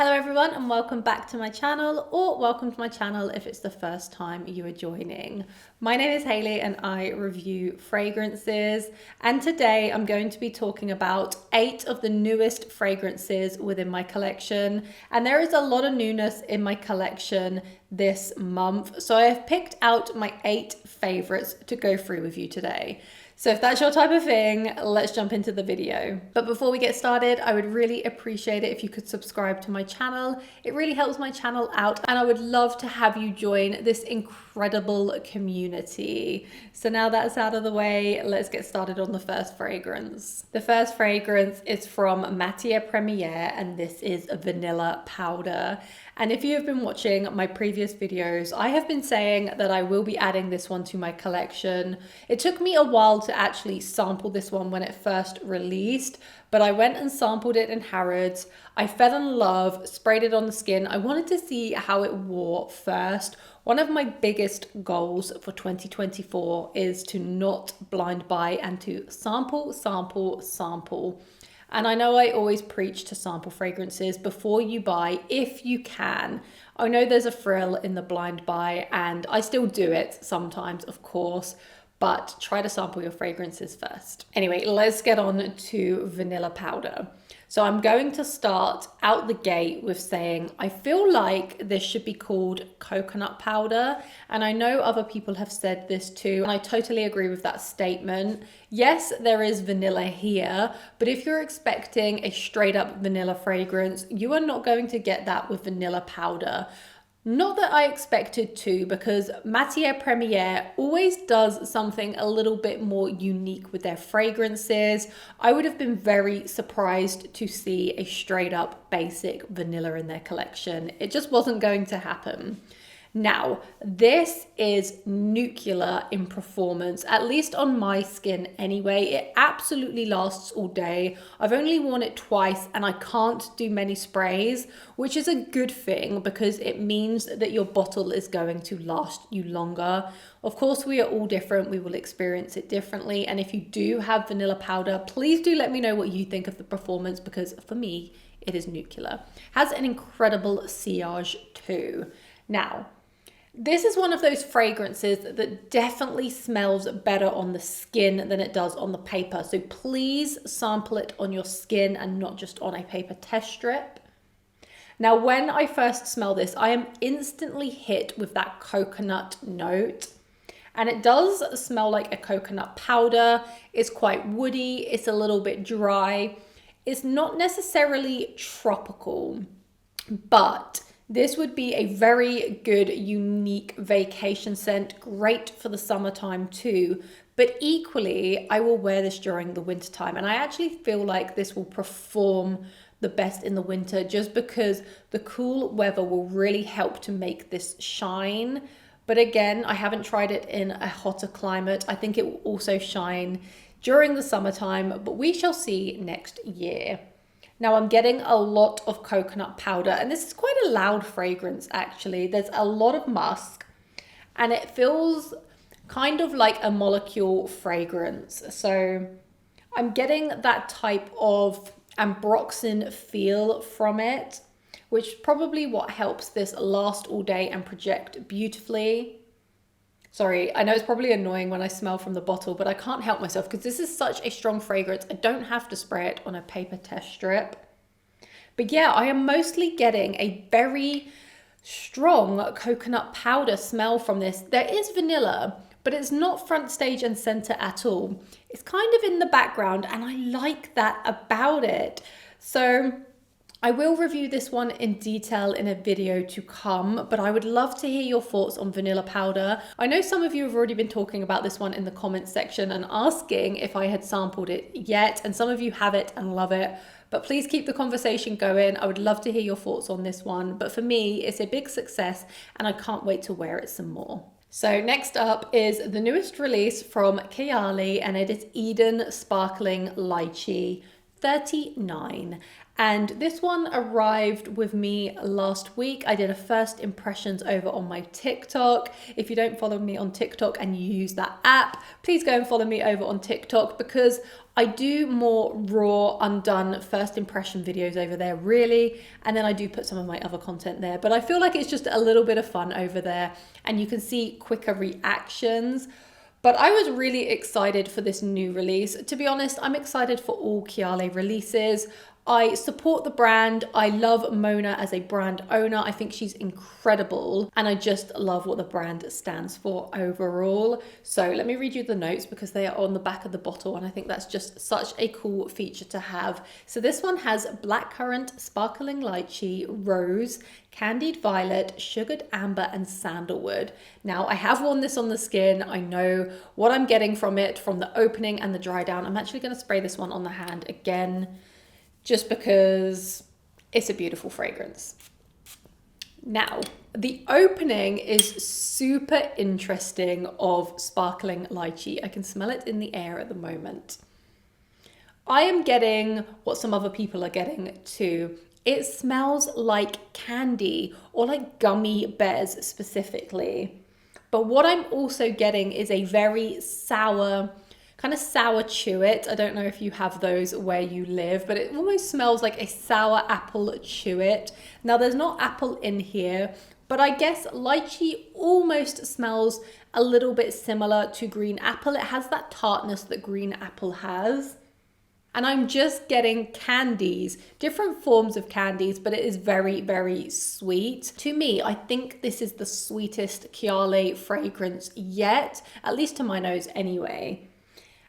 Hello everyone and welcome back to my channel, or welcome to my channel if it's the first time you are joining. My name is Hayley and I review fragrances, and today I'm going to be talking about 8 of the newest fragrances within my collection, and there is a lot of newness in my collection this month, so I have picked out my 8 favorites to go through with you today. So if that's your type of thing, let's jump into the video. But before we get started, I would really appreciate it if you could subscribe to my channel. It really helps my channel out, and I would love to have you join this incredible community. So now that's out of the way, let's get started on the first fragrance. The first fragrance is from Matiere Premiere, and this is Vanilla Powder. And if you have been watching my previous videos, I have been saying that I will be adding this one to my collection. It took me a while to actually sample this one when it first released, but I went and sampled it in Harrods. I fell in love, sprayed it on the skin. I wanted to see how it wore first. One of my biggest goals for 2024 is to not blind buy and to sample. And I know I always preach to sample fragrances before you buy, if you can. I know there's a thrill in the blind buy, and I still do it sometimes, of course, but try to sample your fragrances first. Anyway, let's get on to Vanilla Powder. So I'm going to start out the gate with saying, I feel like this should be called coconut powder. And I know other people have said this too, and I totally agree with that statement. Yes, there is vanilla here, but if you're expecting a straight up vanilla fragrance, you are not going to get that with Vanilla Powder. Not that I expected to, because Matiere Premiere always does something a little bit more unique with their fragrances. I would have been very surprised to see a straight up basic vanilla in their collection. It just wasn't going to happen. Now, this is nuclear in performance, at least on my skin anyway. It absolutely lasts all day. I've only worn it twice and I can't do many sprays, which is a good thing because it means that your bottle is going to last you longer. Of course, we are all different. We will experience it differently. And if you do have Vanilla Powder, please do let me know what you think of the performance, because for me, it is nuclear. Has an incredible sillage too. Now, this is one of those fragrances that definitely smells better on the skin than it does on the paper. So please sample it on your skin and not just on a paper test strip. Now, when I first smell this, I am instantly hit with that coconut note. And it does smell like a coconut powder. It's quite woody. It's a little bit dry. It's not necessarily tropical, but this would be a very good, unique vacation scent, great for the summertime too. But equally, I will wear this during the wintertime. And I actually feel like this will perform the best in the winter, just because the cool weather will really help to make this shine. But again, I haven't tried it in a hotter climate. I think it will also shine during the summertime, but we shall see next year. Now I'm getting a lot of coconut powder, and this is quite a loud fragrance actually. There's a lot of musk, and it feels kind of like a molecule fragrance. So I'm getting that type of ambroxan feel from it, which is probably what helps this last all day and project beautifully. Sorry, I know it's probably annoying when I smell from the bottle, but I can't help myself because this is such a strong fragrance. I don't have to spray it on a paper test strip. But yeah, I am mostly getting a very strong coconut powder smell from this. There is vanilla, but it's not front stage and center at all. It's kind of in the background, and I like that about it. So I will review this one in detail in a video to come, but I would love to hear your thoughts on Vanilla Powder. I know some of you have already been talking about this one in the comments section and asking if I had sampled it yet, and some of you have it and love it, but please keep the conversation going. I would love to hear your thoughts on this one, but for me, it's a big success and I can't wait to wear it some more. So next up is the newest release from Kayali, and it is Eden Sparkling Lychee 39. And this one arrived with me last week. I did a first impressions over on my TikTok. If you don't follow me on TikTok and you use that app, please go and follow me over on TikTok, because I do more raw, undone first impression videos over there, really. And then I do put some of my other content there. But I feel like it's just a little bit of fun over there, and you can see quicker reactions. But I was really excited for this new release. To be honest, I'm excited for all Kayali releases. I support the brand. I love Mona as a brand owner. I think she's incredible, and I just love what the brand stands for overall. So let me read you the notes, because they are on the back of the bottle, and I think that's just such a cool feature to have. So this one has blackcurrant, sparkling lychee, rose, candied violet, sugared amber, and sandalwood. Now, I have worn this on the skin. I know what I'm getting from it, from the opening and the dry down. I'm actually going to spray this one on the hand again, just because it's a beautiful fragrance. Now, the opening is super interesting of sparkling lychee. I can smell it in the air at the moment. I am getting what some other people are getting too. It smells like candy, or like gummy bears specifically. But what I'm also getting is a very sour, kind of sour chewit. I don't know if you have those where you live, but it almost smells like a sour apple chewit. Now, there's not apple in here, but I guess lychee almost smells a little bit similar to green apple. It has that tartness that green apple has. And I'm just getting candies, different forms of candies, but it is very, very sweet. To me, I think this is the sweetest Kayali fragrance yet, at least to my nose anyway.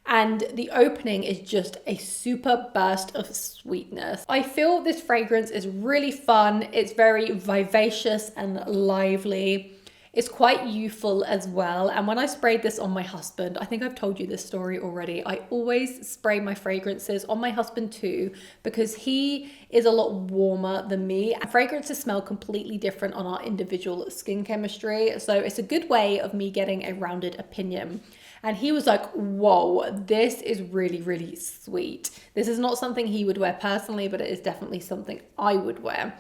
And the opening is just a super burst of sweetness. I feel this fragrance is really fun. It's very vivacious and lively. It's quite youthful as well. And when I sprayed this on my husband, I think I've told you this story already, I always spray my fragrances on my husband too, because he is a lot warmer than me. And fragrances smell completely different on our individual skin chemistry. So it's a good way of me getting a rounded opinion. And he was like, whoa, this is really, really sweet. This is not something he would wear personally, but it is definitely something I would wear.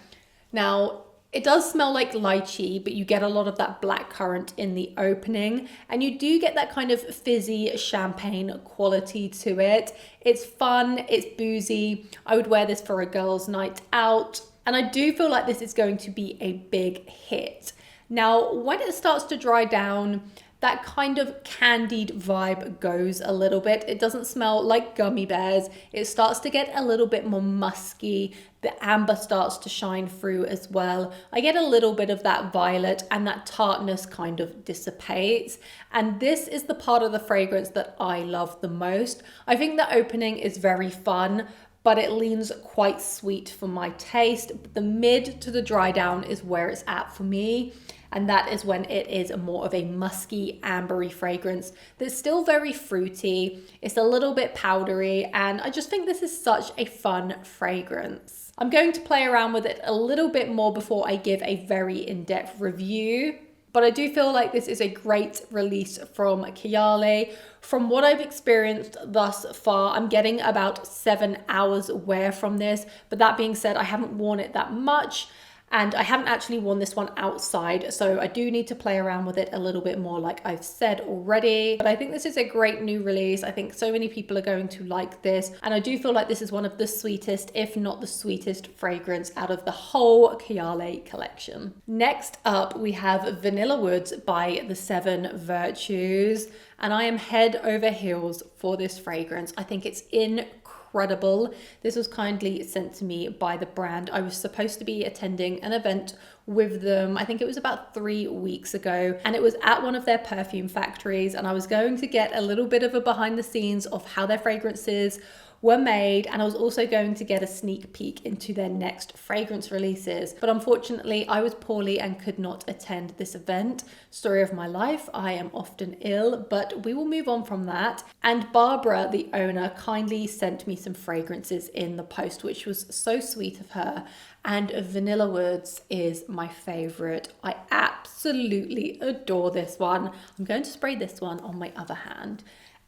Now, it does smell like lychee, but you get a lot of that blackcurrant in the opening, and you do get that kind of fizzy champagne quality to it. It's fun, it's boozy. I would wear this for a girl's night out, and I do feel like this is going to be a big hit. Now, when it starts to dry down, that kind of candied vibe goes a little bit. It doesn't smell like gummy bears. It starts to get a little bit more musky. The amber starts to shine through as well. I get a little bit of that violet, and that tartness kind of dissipates. And this is the part of the fragrance that I love the most. I think the opening is very fun, but it leans quite sweet for my taste. The mid to the dry down is where it's at for me. And that is when it is more of a musky, ambery fragrance that's still very fruity. It's a little bit powdery, and I just think this is such a fun fragrance. I'm going to play around with it a little bit more before I give a very in-depth review, but I do feel like this is a great release from Kayali. From what I've experienced thus far, I'm getting about 7 hours wear from this, but that being said, I haven't worn it that much. And I haven't actually worn this one outside, so I do need to play around with it a little bit more, like I've said already. But I think this is a great new release. I think so many people are going to like this. And I do feel like this is one of the sweetest, if not the sweetest fragrance out of the whole Kayali collection. Next up, we have Vanilla Woods by the Seven Virtues. And I am head over heels for this fragrance. I think it's incredible. This was kindly sent to me by the brand. I was supposed to be attending an event with them, I think it was about 3 weeks ago, and it was at one of their perfume factories, and I was going to get a little bit of a behind the scenes of how their fragrances were made, and I was also going to get a sneak peek into their next fragrance releases. But unfortunately, I was poorly and could not attend this event. Story of my life, I am often ill, but we will move on from that. And Barbara, the owner, kindly sent me some fragrances in the post, which was so sweet of her. And Vanilla Woods is my favorite. I absolutely adore this one. I'm going to spray this one on my other hand.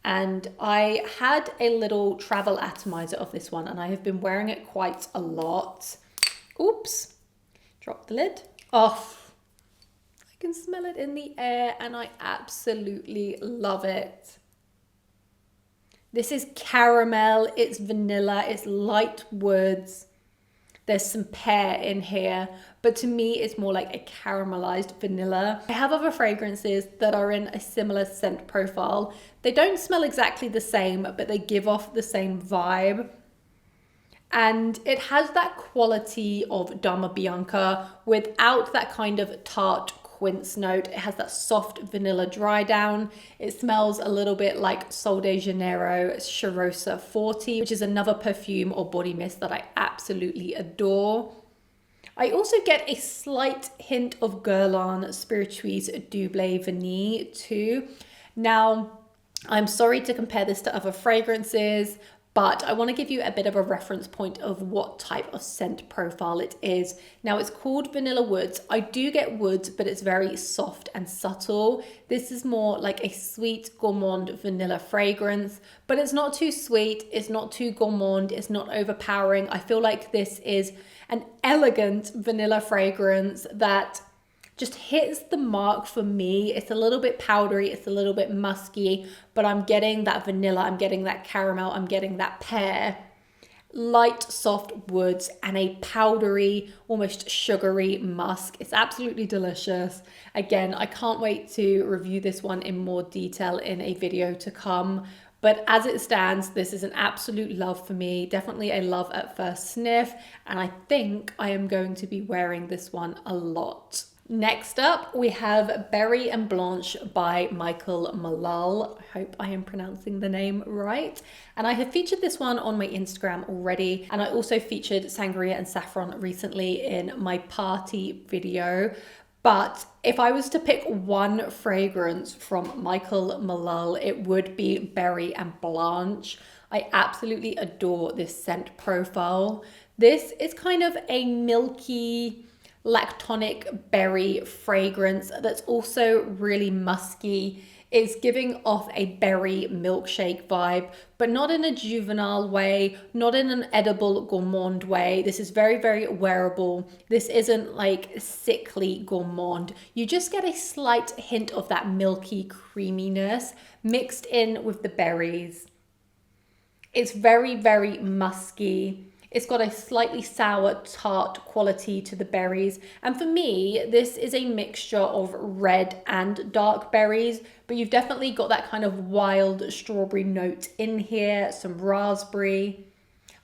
And I had a little travel atomizer of this one, and I have been wearing it quite a lot. Oops, drop the lid off. I can smell it in the air and I absolutely love it. This is caramel, it's vanilla, it's light woods. There's some pear in here, but to me, it's more like a caramelized vanilla. I have other fragrances that are in a similar scent profile. They don't smell exactly the same, but they give off the same vibe. And it has that quality of Dama Bianca without that kind of tart quince note. It has that soft vanilla dry down. It smells a little bit like Sol de Janeiro Cheriosa 40, which is another perfume or body mist that I absolutely adore. I also get a slight hint of Guerlain Spiritueuse Double Vanille too. Now, I'm sorry to compare this to other fragrances, but I want to give you a bit of a reference point of what type of scent profile it is. Now, it's called Vanilla Woods. I do get woods, but it's very soft and subtle. This is more like a sweet gourmand vanilla fragrance, but it's not too sweet, it's not too gourmand, it's not overpowering. I feel like this is an elegant vanilla fragrance that just hits the mark for me. It's a little bit powdery, it's a little bit musky, but I'm getting that vanilla, I'm getting that caramel, I'm getting that pear, light, soft woods, and a powdery, almost sugary musk. It's absolutely delicious. Again, I can't wait to review this one in more detail in a video to come. But as it stands, this is an absolute love for me, definitely a love at first sniff, and I think I am going to be wearing this one a lot. Next up, we have Berry and Blanche by Michael Malul. I hope I am pronouncing the name right. And I have featured this one on my Instagram already. And I also featured Sangria and Saffron recently in my party video. But if I was to pick one fragrance from Michael Malul, it would be Berry and Blanche. I absolutely adore this scent profile. This is kind of a milky, lactonic berry fragrance that's also really musky. It's giving off a berry milkshake vibe, but not in a juvenile way, not in an edible gourmand way. This is very, very wearable. This isn't like sickly gourmand. You just get a slight hint of that milky creaminess mixed in with the berries. It's very, very musky. It's got a slightly sour, tart quality to the berries. And for me, this is a mixture of red and dark berries, but you've definitely got that kind of wild strawberry note in here, some raspberry.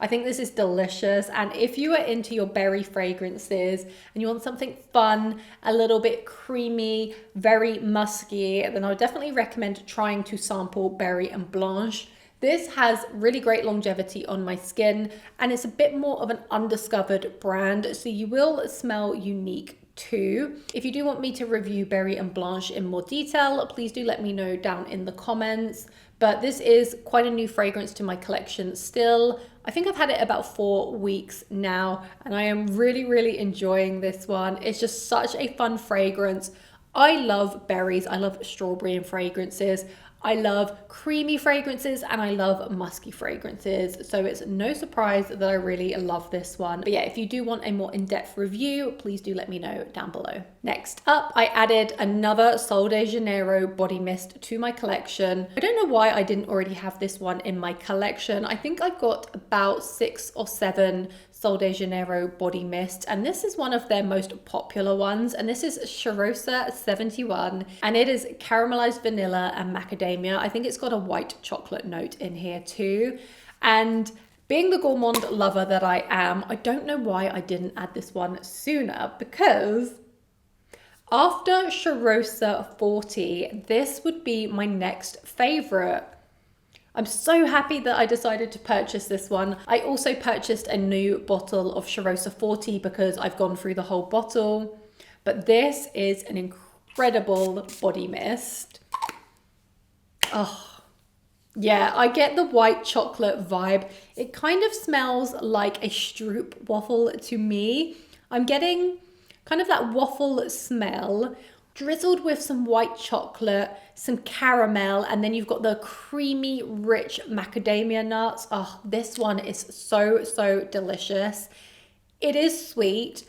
I think this is delicious. And if you are into your berry fragrances and you want something fun, a little bit creamy, very musky, then I would definitely recommend trying to sample Berry and Blanche. This has really great longevity on my skin, and it's a bit more of an undiscovered brand, so you will smell unique too. If you do want me to review Berry and Blanche in more detail, please do let me know down in the comments. But this is quite a new fragrance to my collection still. I think I've had it about 4 weeks now, and I am really, really enjoying this one. It's just such a fun fragrance. I love berries, I love strawberry and fragrances. I love creamy fragrances and I love musky fragrances. So it's no surprise that I really love this one. But yeah, if you do want a more in-depth review, please do let me know down below. Next up, I added another Sol de Janeiro body mist to my collection. I don't know why I didn't already have this one in my collection. I think I've got about 6 or 7 Sol de Janeiro body mist, and this is one of their most popular ones, and this is Cheriosa 71, and it is caramelized vanilla and macadamia. I think it's got a white chocolate note in here too. And being the gourmand lover that I am, I don't know why I didn't add this one sooner, because after Cheriosa 40, this would be my next favorite. I'm so happy that I decided to purchase this one. I also purchased a new bottle of Cheriosa 40 because I've gone through the whole bottle. But this is an incredible body mist. Oh, yeah, I get the white chocolate vibe. It kind of smells like a Stroop waffle to me. I'm getting kind of that waffle smell drizzled with some white chocolate, some caramel, and then you've got the creamy, rich macadamia nuts. Oh, this one is so, so delicious. It is sweet,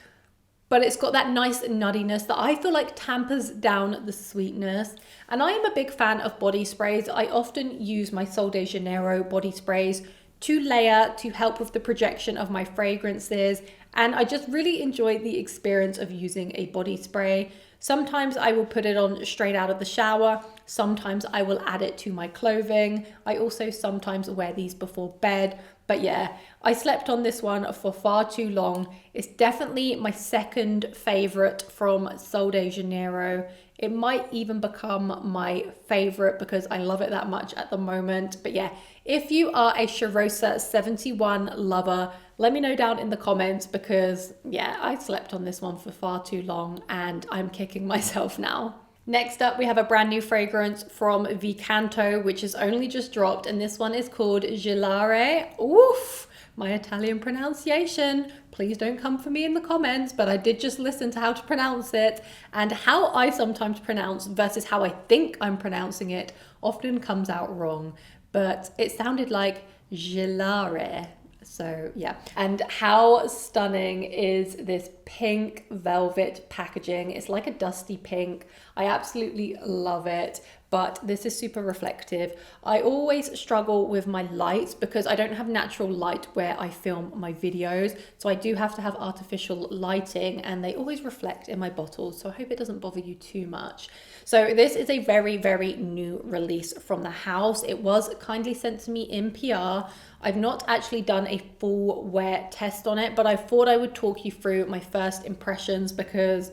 but it's got that nice nuttiness that I feel like tampers down the sweetness. And I am a big fan of body sprays. I often use my Sol de Janeiro body sprays to layer to help with the projection of my fragrances. And I just really enjoy the experience of using a body spray. Sometimes I will put it on straight out of the shower. Sometimes I will add it to my clothing. I also sometimes wear these before bed. But yeah, I slept on this one for far too long. It's definitely my second favorite from Sol de Janeiro. It might even become my favorite because I love it that much at the moment. But yeah, if you are a Cheriosa 71 lover, let me know down in the comments because yeah, I slept on this one for far too long and I'm kicking myself now. Next up, we have a brand new fragrance from DECANTS, which is only just dropped, and this one is called Giullare. Oof, my Italian pronunciation. Please don't come for me in the comments, but I did just listen to how to pronounce it, and how I sometimes pronounce versus how I think I'm pronouncing it often comes out wrong, but it sounded like Giullare. So yeah, and how stunning is this pink velvet packaging? It's like a dusty pink. I absolutely love it, but this is super reflective. I always struggle with my lights because I don't have natural light where I film my videos. So I do have to have artificial lighting and they always reflect in my bottles. So I hope it doesn't bother you too much. So this is a very, very new release from the house. It was kindly sent to me in PR. I've not actually done a full wear test on it, but I thought I would talk you through my first impressions because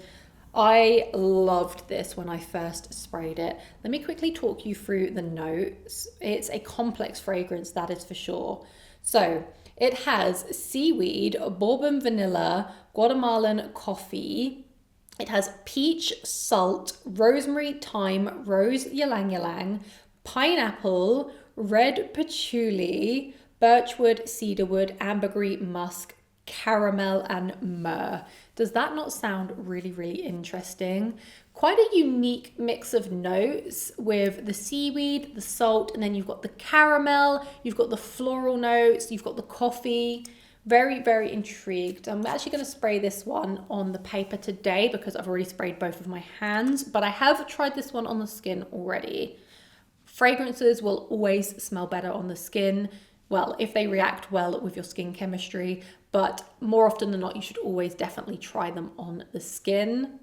I loved this when I first sprayed it. Let me quickly talk you through the notes. It's a complex fragrance, that is for sure. So it has seaweed, bourbon vanilla, Guatemalan coffee. It has peach, salt, rosemary, thyme, rose ylang ylang, pineapple, red patchouli, birchwood, cedarwood, ambergris, musk, caramel, and myrrh. Does that not sound really, really interesting? Quite a unique mix of notes with the seaweed, the salt, and then you've got the caramel, you've got the floral notes, you've got the coffee. Very, very intrigued. I'm actually going to spray this one on the paper today because I've already sprayed both of my hands, but I have tried this one on the skin already. Fragrances will always smell better on the skin. Well, if they react well with your skin chemistry, but more often than not, you should always definitely try them on the skin.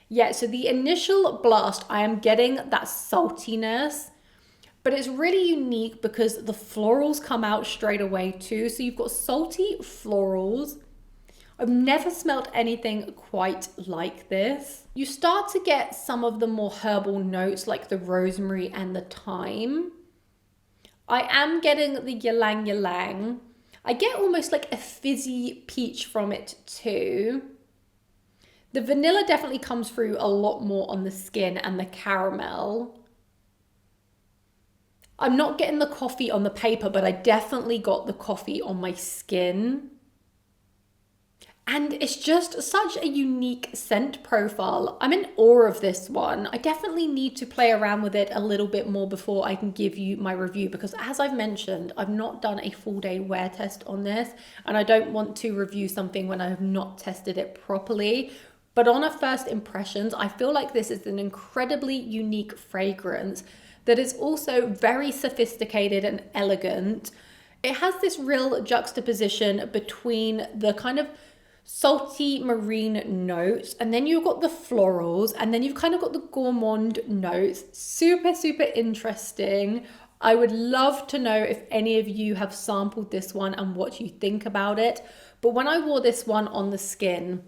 Yeah, so the initial blast, I am getting that saltiness, but it's really unique because the florals come out straight away too. So you've got salty florals. I've never smelled anything quite like this. You start to get some of the more herbal notes like the rosemary and the thyme. I am getting the ylang ylang. I get almost like a fizzy peach from it too. The vanilla definitely comes through a lot more on the skin and the caramel. I'm not getting the coffee on the paper, but I definitely got the coffee on my skin. And it's just such a unique scent profile. I'm in awe of this one. I definitely need to play around with it a little bit more before I can give you my review because as I've mentioned, I've not done a full day wear test on this and I don't want to review something when I have not tested it properly. But on a first impressions, I feel like this is an incredibly unique fragrance that is also very sophisticated and elegant. It has this real juxtaposition between the kind of salty marine notes and then you've got the florals and then you've kind of got the gourmand notes. Super, super interesting. I would love to know if any of you have sampled this one and what you think about it. But when I wore this one on the skin,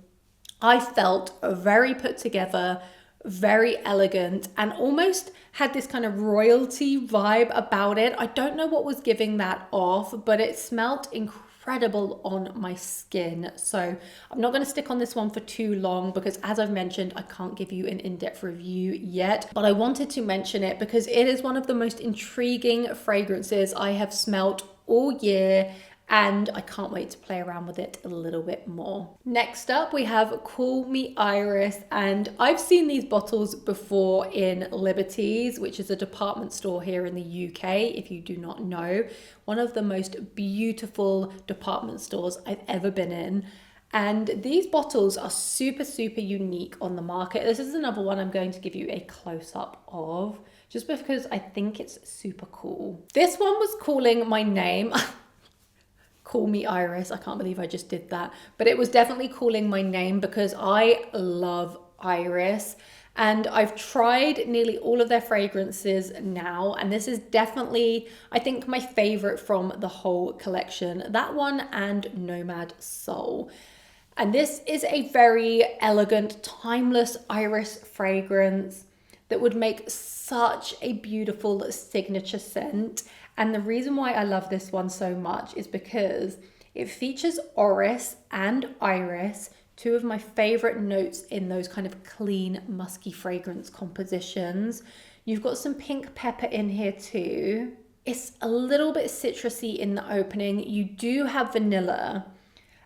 I felt very put together, very elegant, and almost had this kind of royalty vibe about it. I don't know what was giving that off, but it smelled incredible on my skin. So I'm not going to stick on this one for too long because as I've mentioned, I can't give you an in-depth review yet, but I wanted to mention it because it is one of the most intriguing fragrances I have smelt all year. and I can't wait to play around with it a little bit more. Next up, we have Call Me Iris, and I've seen these bottles before in Liberty's, which is a department store here in the UK, if you do not know. One of the most beautiful department stores I've ever been in. And these bottles are super, super unique on the market. This is another one I'm going to give you a close-up of, just because I think it's super cool. This one was calling my name. Call Me Iris. I can't believe I just did that. But it was definitely calling my name because I love Iris. And I've tried nearly all of their fragrances now. And this is definitely, I think, my favorite from the whole collection. That one and Nomad Soul. And this is a very elegant, timeless Iris fragrance that would make such a beautiful signature scent. And the reason why I love this one so much is because it features orris and iris, two of my favorite notes in those kind of clean, musky fragrance compositions. You've got some pink pepper in here too. It's a little bit citrusy in the opening. You do have vanilla.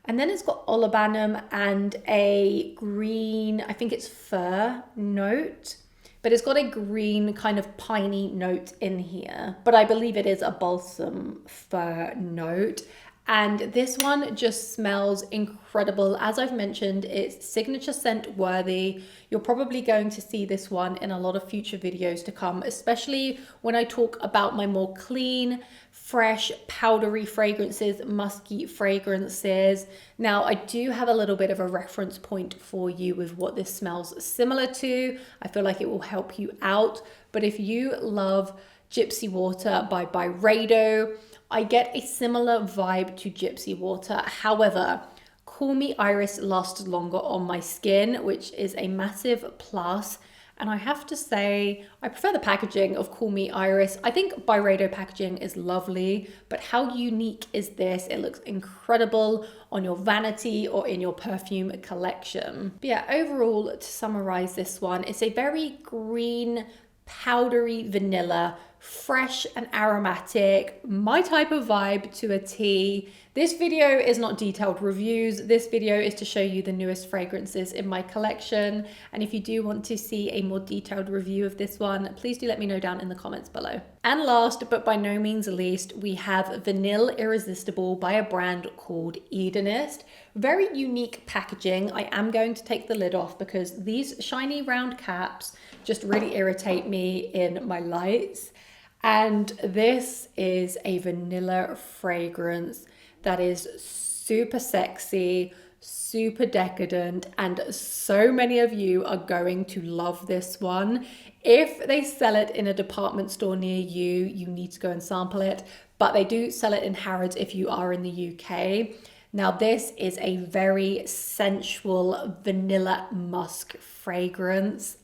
And then it's got olibanum and a green, I think it's fir note. But it's got a green kind of piney note in here. But I believe it is a balsam fir note. And this one just smells incredible. As I've mentioned, it's signature scent worthy. You're probably going to see this one in a lot of future videos to come, especially when I talk about my more clean, fresh, powdery fragrances, musky fragrances. Now, I do have a little bit of a reference point for you with what this smells similar to. I feel like it will help you out. But if you love Gypsy Water by Byredo, I get a similar vibe to Gypsy Water. However, Call Me Iris lasts longer on my skin, which is a massive plus. And I have to say, I prefer the packaging of Call Me Iris. I think Byredo packaging is lovely, but how unique is this? It looks incredible on your vanity or in your perfume collection. But yeah, overall, to summarize this one, it's a very green, powdery vanilla, fresh and aromatic, my type of vibe to a T. This video is not detailed reviews. This video is to show you the newest fragrances in my collection. And if you do want to see a more detailed review of this one, please do let me know down in the comments below. And last, but by no means least, we have Vanille Irresistible by a brand called Edeniste. Very unique packaging. I am going to take the lid off because these shiny round caps just really irritate me in my lights. And this is a vanilla fragrance that is super sexy, super decadent, and so many of you are going to love this one. If they sell it in a department store near you, you need to go and sample it, but they do sell it in Harrods if you are in the UK. Now, this is a very sensual vanilla musk fragrance.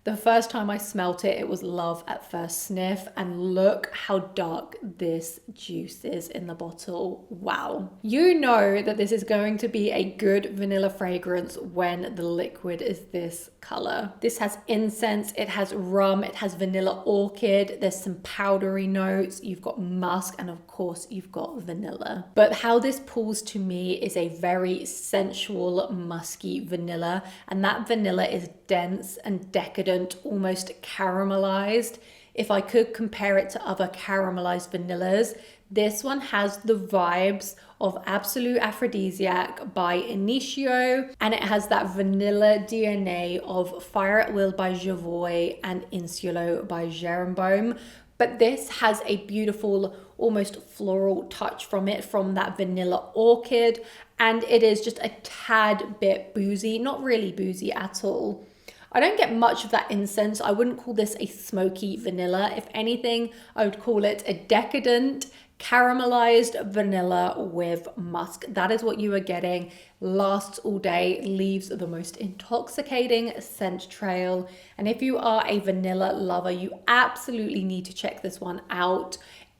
The first time I smelt it, it was love at first sniff, and look how dark this juice is in the bottle. Wow. You know that this is going to be a good vanilla fragrance when the liquid is this color. This has incense, it has rum, it has vanilla orchid, there's some powdery notes, you've got musk, and of course you've got vanilla. But how this pulls to me is a very sensual, musky vanilla, and that vanilla is dense and decadent, almost caramelized. If I could compare it to other caramelized vanillas, this one has the vibes of Absolute Aphrodisiac by Initio, and it has that vanilla DNA of Fire at Will by Javoy and Insulo by Jerenboim. But this has a beautiful, almost floral touch from it, from that vanilla orchid, and it is just a tad bit boozy, not really boozy at all. I don't get much of that incense. I wouldn't call this a smoky vanilla. If anything, I would call it a decadent, caramelized vanilla with musk. That is what you are getting. Lasts all day, leaves the most intoxicating scent trail. And if you are a vanilla lover, you absolutely need to check this one out.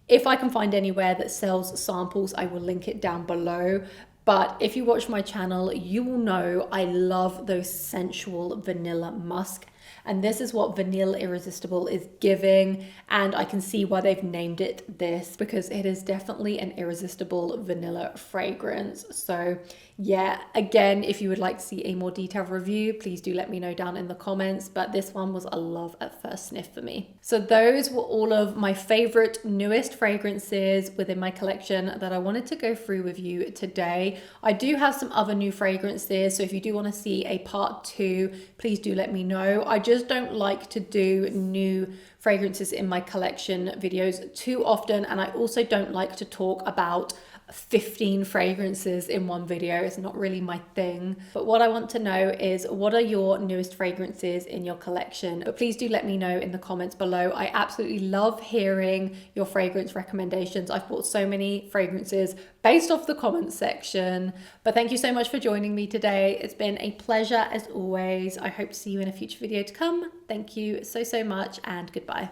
If I can find anywhere that sells samples, I will link it down below. But if you watch my channel, you will know I love those sensual vanilla musk. And this is what Vanille Irresistible is giving. And I can see why they've named it this, because it is definitely an irresistible vanilla fragrance. So yeah, again, if you would like to see a more detailed review, please do let me know down in the comments. But this one was a love at first sniff for me. So those were all of my favorite newest fragrances within my collection that I wanted to go through with you today. I do have some other new fragrances, so if you do want to see a part 2, please do let me know. I just don't like to do new fragrances in my collection videos too often, and I also don't like to talk about 15 fragrances in one video. It's not really my thing. But what I want to know is, what are your newest fragrances in your collection? But please do let me know in the comments below. I absolutely love hearing your fragrance recommendations. I've bought so many fragrances based off the comments section. But thank you so much for joining me today. It's been a pleasure as always. I hope to see you in a future video to come. Thank you so much, and goodbye.